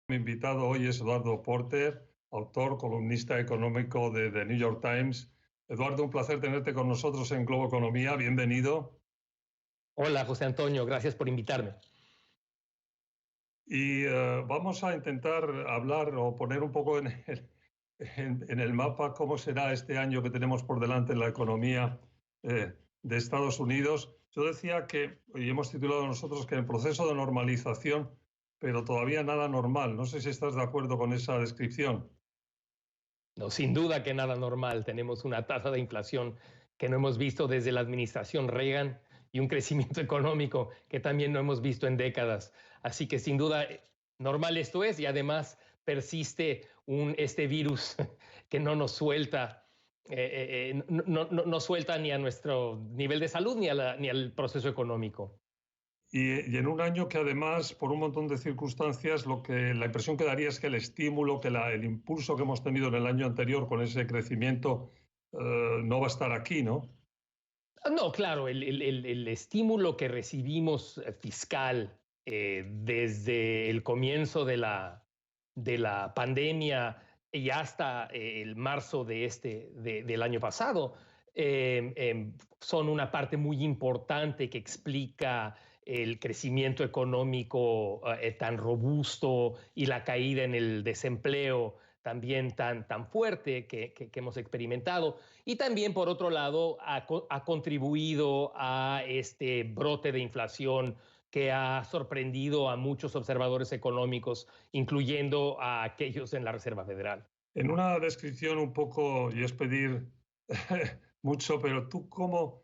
Mi invitado hoy es Eduardo Porter, autor, columnista económico de The New York Times. Eduardo, un placer tenerte con nosotros en Globo Economía. Bienvenido. Hola, José Antonio. Gracias por invitarme. Y vamos a intentar hablar o poner un poco en el mapa cómo será este año que tenemos por delante en la economía de Estados Unidos. Yo decía que, y hemos titulado nosotros, que el proceso de normalización, pero todavía nada normal. No sé si estás de acuerdo con esa descripción. No, sin duda que nada normal. Tenemos una tasa de inflación que no hemos visto desde la administración Reagan y un crecimiento económico que también no hemos visto en décadas. Así que sin duda normal esto es, y además persiste este virus que no nos suelta. No suelta ni a nuestro nivel de salud ni al proceso económico. Y en un año que además, por un montón de circunstancias, la impresión que daría es que el estímulo, el impulso que hemos tenido en el año anterior con ese crecimiento no va a estar aquí, ¿no? No, claro, el estímulo que recibimos fiscal desde el comienzo de la pandemia y hasta el marzo del año pasado son una parte muy importante que explica el crecimiento económico tan robusto y la caída en el desempleo también tan fuerte que hemos experimentado. Y también, por otro lado, ha contribuido a este brote de inflación que ha sorprendido a muchos observadores económicos, incluyendo a aquellos en la Reserva Federal. En una descripción un poco, y es pedir mucho, pero tú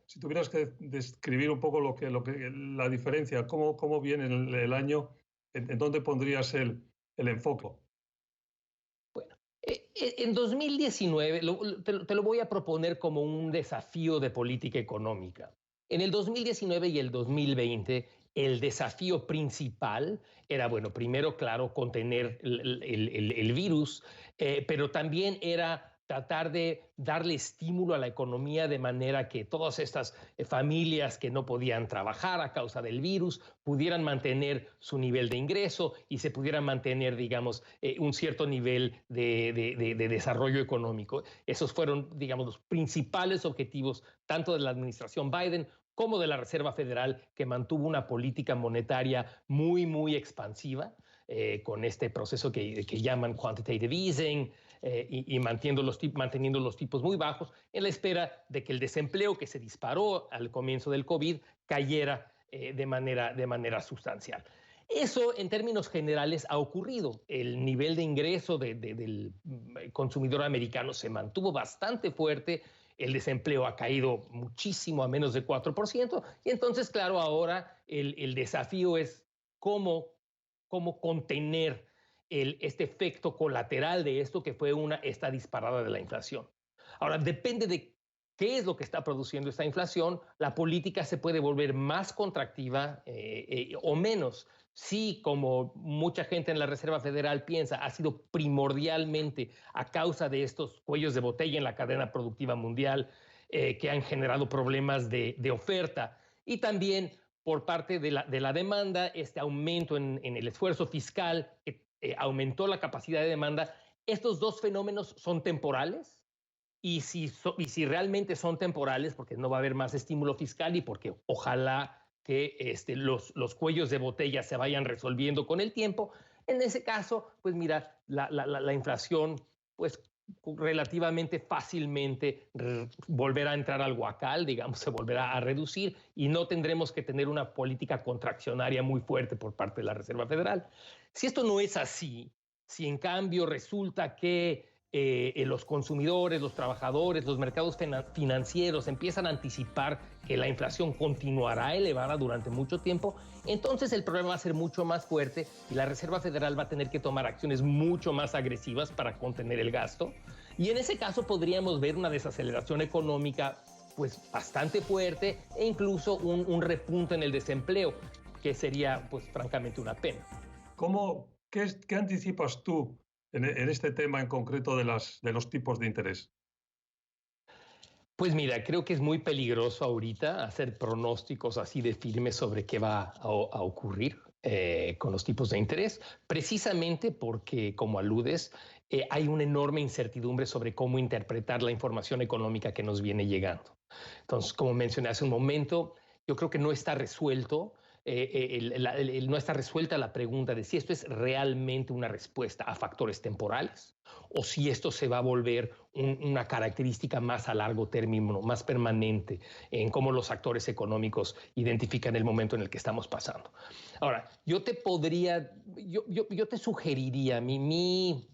si tuvieras que describir un poco la diferencia, cómo viene el año, ¿en dónde pondrías el enfoque? Bueno, en 2019 te lo voy a proponer como un desafío de política económica. En el 2019 y el 2020, el desafío principal era, bueno, primero, claro, contener el virus, pero también era tratar de darle estímulo a la economía de manera que todas estas familias que no podían trabajar a causa del virus pudieran mantener su nivel de ingreso y se pudieran mantener, digamos, un cierto nivel de desarrollo económico. Esos fueron, digamos, los principales objetivos tanto de la administración Biden como de la Reserva Federal, que mantuvo una política monetaria muy, muy expansiva, con este proceso que llaman quantitative easing, y manteniendo los tipos muy bajos, en la espera de que el desempleo que se disparó al comienzo del COVID cayera de manera sustancial. Eso, en términos generales, ha ocurrido. El nivel de ingreso del consumidor americano se mantuvo bastante fuerte. El desempleo ha caído muchísimo, a menos de 4%. Y entonces, claro, ahora el desafío es cómo contener este efecto colateral de esto que fue esta disparada de la inflación. Ahora, depende de qué es lo que está produciendo esta inflación, la política se puede volver más contractiva o menos. Sí, como mucha gente en la Reserva Federal piensa, ha sido primordialmente a causa de estos cuellos de botella en la cadena productiva mundial que han generado problemas de oferta, y también por parte de la demanda, este aumento en el esfuerzo fiscal que aumentó la capacidad de demanda. Estos dos fenómenos son temporales. Y si realmente son temporales, porque no va a haber más estímulo fiscal y porque ojalá que los cuellos de botella se vayan resolviendo con el tiempo, en ese caso, pues mira, la inflación, pues relativamente fácilmente volverá a entrar al huacal, digamos, se volverá a reducir y no tendremos que tener una política contraccionaria muy fuerte por parte de la Reserva Federal. Si esto no es así, si en cambio resulta que los consumidores, los trabajadores, los mercados financieros empiezan a anticipar que la inflación continuará elevada durante mucho tiempo, entonces el problema va a ser mucho más fuerte y la Reserva Federal va a tener que tomar acciones mucho más agresivas para contener el gasto. Y en ese caso podríamos ver una desaceleración económica pues bastante fuerte e incluso un repunte en el desempleo, que sería pues francamente una pena. ¿Qué anticipas tú en este tema en concreto de los tipos de interés? Pues mira, creo que es muy peligroso ahorita hacer pronósticos así de firmes sobre qué va a ocurrir. con los tipos de interés, precisamente porque, como aludes, hay una enorme incertidumbre sobre cómo interpretar la información económica que nos viene llegando. Entonces, como mencioné hace un momento, yo creo que no está resuelto. No está resuelta la pregunta de si esto es realmente una respuesta a factores temporales o si esto se va a volver una característica más a largo término, más permanente en cómo los actores económicos identifican el momento en el que estamos pasando. Ahora, yo te sugeriría, mi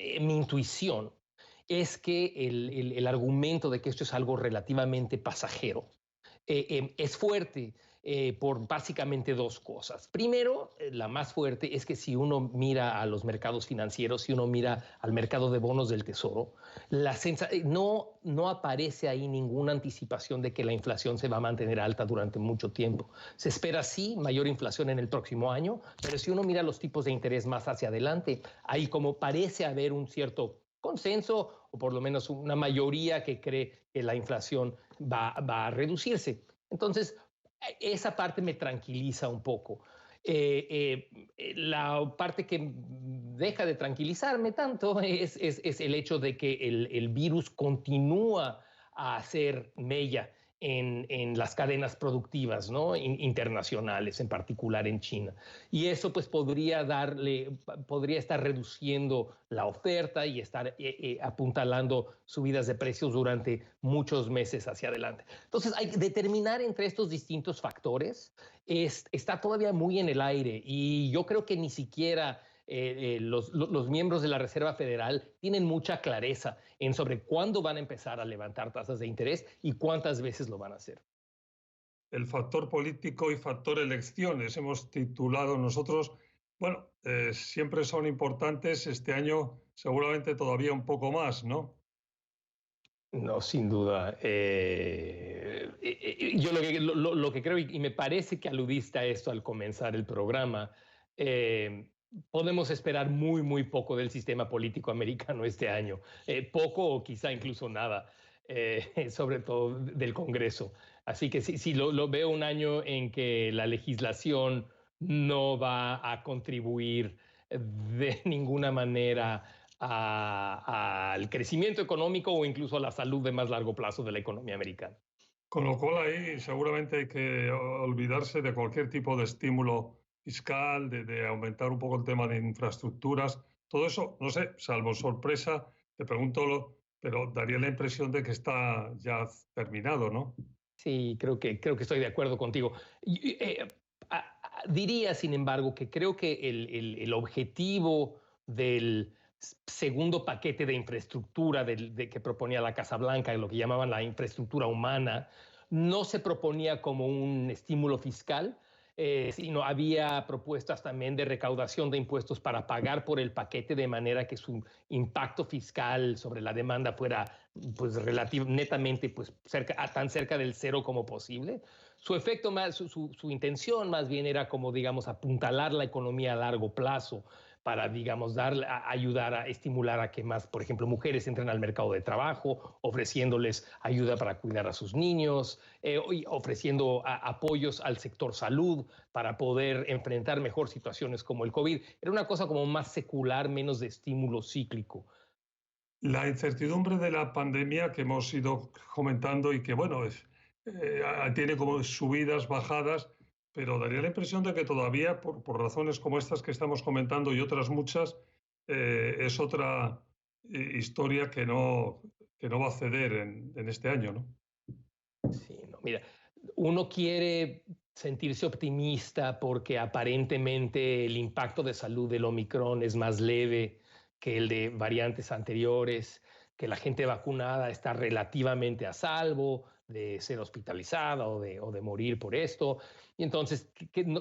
intuición es que el argumento de que esto es algo relativamente pasajero es fuerte por básicamente dos cosas. Primero, la más fuerte es que si uno mira a los mercados financieros, si uno mira al mercado de bonos del Tesoro, no aparece ahí ninguna anticipación de que la inflación se va a mantener alta durante mucho tiempo. Se espera sí mayor inflación en el próximo año, pero si uno mira los tipos de interés más hacia adelante, ahí como parece haber un cierto consenso o por lo menos una mayoría que cree que la inflación va a reducirse. Entonces, esa parte me tranquiliza un poco. La parte que deja de tranquilizarme tanto es el hecho de que el virus continúa a hacer mella en las cadenas productivas, ¿no? Internacionales, en particular en China. Y eso pues podría estar reduciendo la oferta y estar apuntalando subidas de precios durante muchos meses hacia adelante. Entonces, hay que determinar entre estos distintos factores está todavía muy en el aire y yo creo que ni siquiera los miembros de la Reserva Federal tienen mucha clareza sobre cuándo van a empezar a levantar tasas de interés y cuántas veces lo van a hacer. El factor político y factor elecciones hemos titulado nosotros. Bueno, siempre son importantes, este año seguramente todavía un poco más, ¿no? No, sin duda. Yo lo que creo, y me parece que aludiste a esto al comenzar el programa, podemos esperar muy, muy poco del sistema político americano este año. Poco o quizá incluso nada, sobre todo del Congreso. Así que sí, lo veo un año en que la legislación no va a contribuir de ninguna manera al crecimiento económico o incluso a la salud de más largo plazo de la economía americana. Con lo cual ahí seguramente hay que olvidarse de cualquier tipo de estímulo fiscal, de aumentar un poco el tema de infraestructuras. Todo eso, no sé, salvo sorpresa, te pregunto, pero daría la impresión de que está ya terminado, ¿no? Sí, creo que estoy de acuerdo contigo. Diría, sin embargo, que creo que el objetivo del segundo paquete de infraestructura que proponía la Casa Blanca, lo que llamaban la infraestructura humana, no se proponía como un estímulo fiscal, sino había propuestas también de recaudación de impuestos para pagar por el paquete de manera que su impacto fiscal sobre la demanda fuera pues netamente pues tan cerca del cero como posible. Su efecto su intención más bien era como digamos apuntalar la economía a largo plazo para, digamos, ayudar a estimular a que más, por ejemplo, mujeres entren al mercado de trabajo, ofreciéndoles ayuda para cuidar a sus niños, y ofreciendo apoyos al sector salud para poder enfrentar mejor situaciones como el COVID. Era una cosa como más secular, menos de estímulo cíclico. La incertidumbre de la pandemia que hemos ido comentando y que, bueno, tiene como subidas, bajadas, pero daría la impresión de que todavía, por razones como estas que estamos comentando y otras muchas, es otra historia que no va a ceder en este año, ¿no? Sí, no, mira, uno quiere sentirse optimista porque aparentemente el impacto de salud del Omicron es más leve que el de variantes anteriores, que la gente vacunada está relativamente a salvo de ser hospitalizada o de morir por esto. Y entonces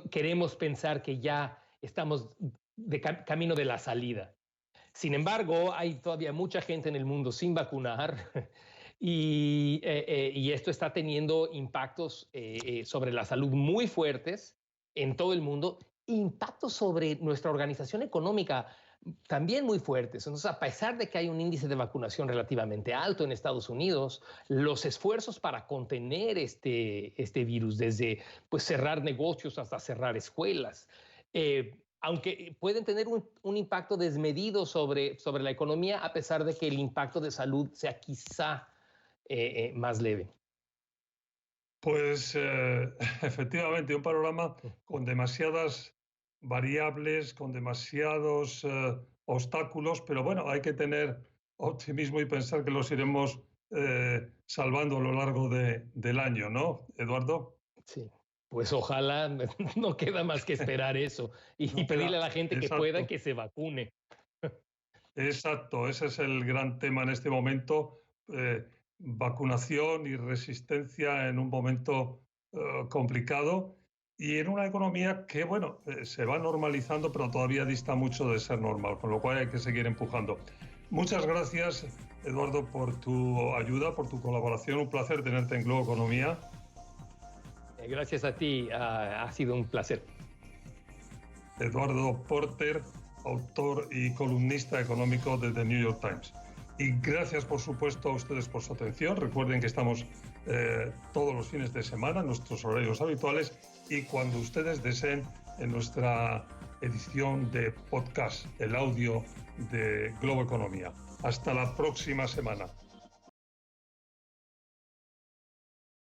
queremos pensar que ya estamos camino de la salida. Sin embargo, hay todavía mucha gente en el mundo sin vacunar y esto está teniendo impactos sobre la salud muy fuertes en todo el mundo impactos sobre nuestra organización económica también muy fuertes. Entonces, a pesar de que hay un índice de vacunación relativamente alto en Estados Unidos, los esfuerzos para contener este virus, desde pues, cerrar negocios hasta cerrar escuelas, aunque pueden tener un impacto desmedido sobre la economía, a pesar de que el impacto de salud sea quizá más leve. Pues efectivamente, un panorama con demasiadas variables, con demasiados obstáculos, pero bueno, hay que tener optimismo y pensar que los iremos salvando a lo largo del año, ¿no, Eduardo? Sí, pues ojalá, no queda más que esperar eso y No pedirle queda, a la gente que pueda exacto, que se vacune. exacto, ese es el gran tema en este momento, vacunación y resistencia en un momento complicado. Y en una economía que, bueno, se va normalizando, pero todavía dista mucho de ser normal, con lo cual hay que seguir empujando. Muchas gracias, Eduardo, por tu ayuda, por tu colaboración. Un placer tenerte en Globo Economía. Gracias a ti, ha sido un placer. Eduardo Porter, autor y columnista económico de The New York Times. Y gracias, por supuesto, a ustedes por su atención. Recuerden que estamos todos los fines de semana en nuestros horarios habituales y cuando ustedes deseen en nuestra edición de podcast, el audio de Globo Economía. Hasta la próxima semana.